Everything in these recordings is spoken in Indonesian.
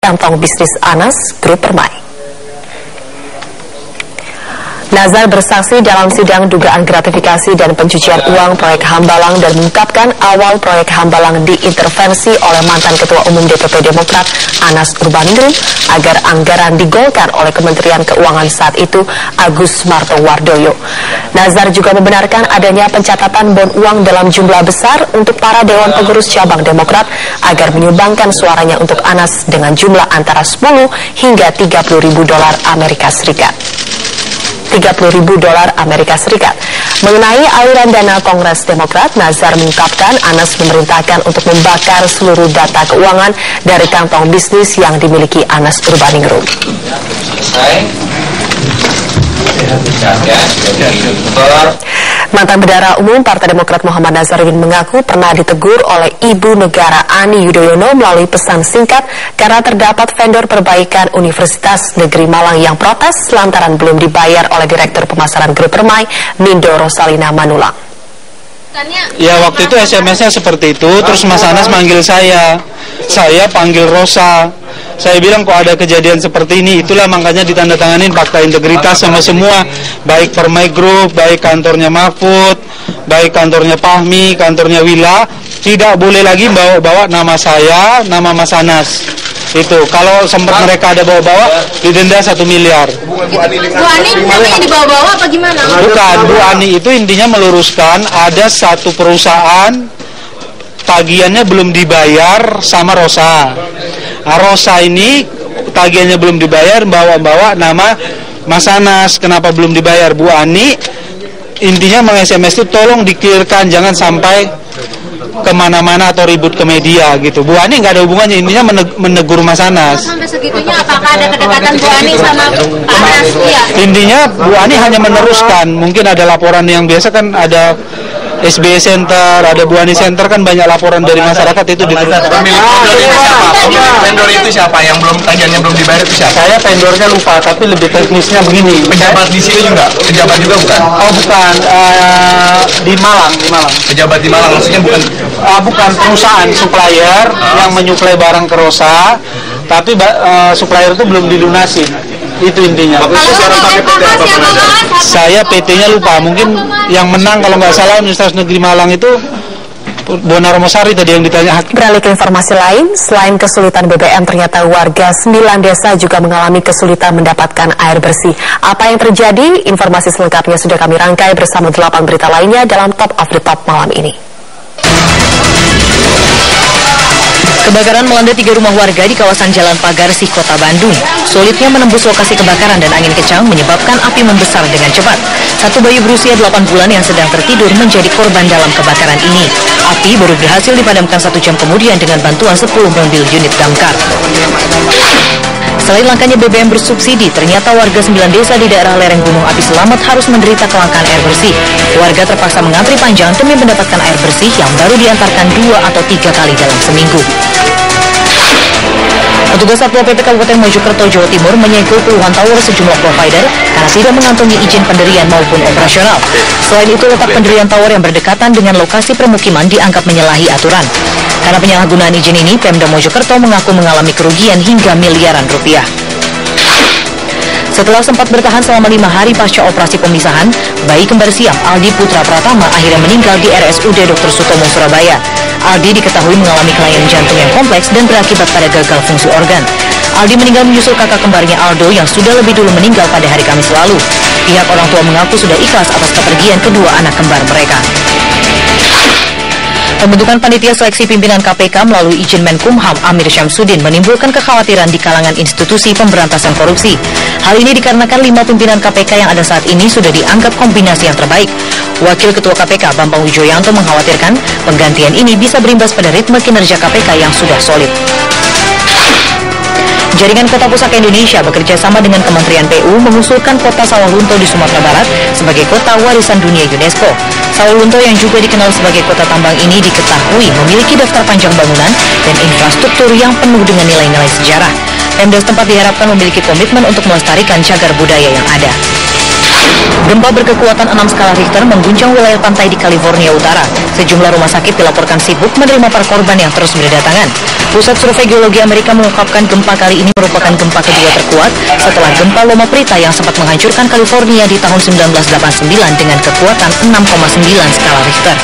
kantong bisnis Anas Grup Permai. Nazar bersaksi dalam sidang dugaan gratifikasi dan pencucian uang proyek Hambalang dan mengungkapkan awal proyek Hambalang diintervensi oleh mantan Ketua Umum DPP Demokrat Anas Urbaningrum agar anggaran digolkan oleh Kementerian Keuangan saat itu Agus Martowardoyo. Nazar juga membenarkan adanya pencatatan bon uang dalam jumlah besar untuk para Dewan Pengurus Cabang Demokrat agar menyumbangkan suaranya untuk Anas dengan jumlah antara 10 hingga 30 ribu dolar Amerika Serikat. Mengenai aliran dana Kongres Demokrat, Nazar mengungkapkan Anas memerintahkan untuk membakar seluruh data keuangan dari kantong bisnis yang dimiliki Anas Urbaningrum. Mantan Bendahara Umum Partai Demokrat Muhammad Nazarudin mengaku pernah ditegur oleh Ibu Negara Ani Yudhoyono melalui pesan singkat karena terdapat vendor perbaikan Universitas Negeri Malang yang protes lantaran belum dibayar oleh Direktur Pemasaran Grup Permai Mindo Rosalina Manulang. Ya waktu itu SMS-nya seperti itu, terus Mas Anas manggil saya panggil Rosa. Saya bilang kok ada kejadian seperti ini, itulah makanya ditandatanganin fakta integritas sama semua, baik Permai Group, baik kantornya Mahfud, baik kantornya Fahmi, kantornya Wila, tidak boleh lagi bawa-bawa nama saya, nama Mas Anas. Itu kalau sempat mereka ada bawa-bawa didenda 1 miliar. Bu Ani namanya dibawa-bawa apa gimana? Bukan, Bu Ani itu intinya meluruskan ada satu perusahaan tagihannya belum dibayar sama Rosa. Rosa ini tagihannya belum dibayar, bawa-bawa nama Mas Anas. Kenapa belum dibayar? Bu Ani intinya meng-SMS itu tolong dikirkan, jangan sampai kemana-mana atau ribut ke media gitu. Bu Ani nggak ada hubungannya, intinya menegur Mas Anas. Sampai segitunya apakah ada kedekatan Bu Ani sama Anas? Iya. Intinya Bu Ani hanya meneruskan, mungkin ada laporan yang biasa kan ada SBY Center, ada Bu Ani Center, kan banyak laporan dari masyarakat itu diteruskan. Vendor itu siapa? Yang belum tagihannya belum dibayar itu siapa? Saya vendornya lupa, tapi lebih teknisnya begini. Pejabat di sini juga? Pejabat juga bukan? Oh bukan, di Malang. Pejabat di Malang maksudnya bukan? Bukan, perusahaan supplier yang menyuplai barang ke Rosa, tapi supplier itu belum dilunasi. Itu intinya. Saya PT-nya lupa, mungkin yang menang kalau nggak salah Universitas Negeri Malang itu Bona Romosari tadi yang ditanya. Beralih ke informasi lain, selain kesulitan BBM, ternyata warga 9 desa juga mengalami kesulitan mendapatkan air bersih. Apa yang terjadi? Informasi selengkapnya sudah kami rangkai bersama 8 berita lainnya dalam Top of the Top malam ini. Kebakaran melanda 3 rumah warga di kawasan Jalan Pagarsih, Kota Bandung. Sulitnya menembus lokasi kebakaran dan angin kencang menyebabkan api membesar dengan cepat. Satu bayi berusia 8 bulan yang sedang tertidur menjadi korban dalam kebakaran ini. Api baru berhasil dipadamkan 1 jam kemudian dengan bantuan 10 mobil unit damkar. Selain langkanya BBM bersubsidi, ternyata warga 9 desa di daerah lereng Gunung Api Selamat harus menderita kelangkaan air bersih. Warga terpaksa mengantri panjang demi mendapatkan air bersih yang baru diantarkan 2 atau 3 kali dalam seminggu. Petugas Satpol PP Kabupaten Mojokerto, Jawa Timur menyegel puluhan tower sejumlah provider karena tidak mengantongi izin pendirian maupun operasional. Selain itu, letak pendirian tower yang berdekatan dengan lokasi permukiman dianggap menyalahi aturan. Karena penyalahgunaan izin ini, Pemda Mojokerto mengaku mengalami kerugian hingga miliaran rupiah. Setelah sempat bertahan selama 5 hari pasca operasi pemisahan, bayi kembar siam Aldi Putra Pratama akhirnya meninggal di RSUD Dr. Sutomo, Surabaya. Aldi diketahui mengalami kelainan jantung yang kompleks dan berakibat pada gagal fungsi organ. Aldi meninggal menyusul kakak kembarnya Aldo yang sudah lebih dulu meninggal pada hari Kamis lalu. Pihak orang tua mengaku sudah ikhlas atas kepergian kedua anak kembar mereka. Pembentukan panitia seleksi pimpinan KPK melalui izin Menkumham Amir Syamsuddin menimbulkan kekhawatiran di kalangan institusi pemberantasan korupsi. Hal ini dikarenakan 5 pimpinan KPK yang ada saat ini sudah dianggap kombinasi yang terbaik. Wakil Ketua KPK Bambang Wijoyanto mengkhawatirkan penggantian ini bisa berimbas pada ritme kinerja KPK yang sudah solid. Jaringan Kota Pusaka Indonesia bekerja sama dengan Kementerian PU mengusulkan kota Sawalunto di Sumatera Barat sebagai kota warisan dunia UNESCO. Sawalunto yang juga dikenal sebagai kota tambang ini diketahui memiliki daftar panjang bangunan dan infrastruktur yang penuh dengan nilai-nilai sejarah. Pemda setempat diharapkan memiliki komitmen untuk melestarikan cagar budaya yang ada. Gempa berkekuatan 6 skala Richter mengguncang wilayah pantai di California Utara. Sejumlah rumah sakit dilaporkan sibuk menerima para korban yang terus berdatangan. Pusat Survei Geologi Amerika mengungkapkan gempa kali ini merupakan gempa kedua terkuat setelah gempa Loma Prieta yang sempat menghancurkan California di tahun 1989 dengan kekuatan 6,9 skala Richter.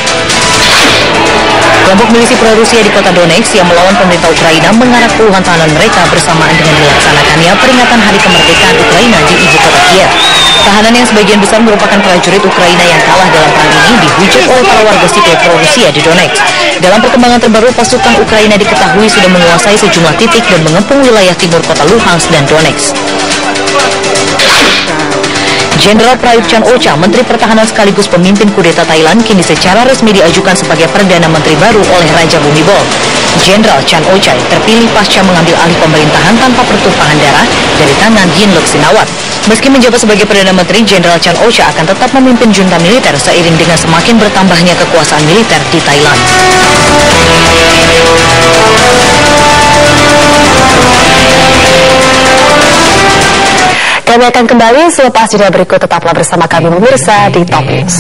Kelompok milisi pro-Rusia di kota Donetsk yang melawan pemerintah Ukraina mengarak puluhan tahanan mereka bersamaan dengan dilaksanakannya peringatan Hari Kemerdekaan Ukraina di ibu kota Kiev. Tahanan yang sebagian besar merupakan prajurit Ukraina yang kalah dalam perang ini dihujat oleh para warga sipil pro-Rusia di Donetsk. Dalam perkembangan terbaru, pasukan Ukraina diketahui sudah menguasai sejumlah titik dan mengepung wilayah timur kota Luhansk dan Donetsk. Jenderal Prayut Chan-o-cha, Menteri Pertahanan sekaligus pemimpin kudeta Thailand, kini secara resmi diajukan sebagai Perdana Menteri baru oleh Raja Bhumibol. Jenderal Chan-o-cha terpilih pasca mengambil alih pemerintahan tanpa pertumpahan darah dari tangan Yingluck Shinawatra. Meski menjabat sebagai Perdana Menteri, Jenderal Chan-o-cha akan tetap memimpin junta militer seiring dengan semakin bertambahnya kekuasaan militer di Thailand. Kami akan kembali selepas jeda berikut, tetaplah bersama kami pemirsa di Top News.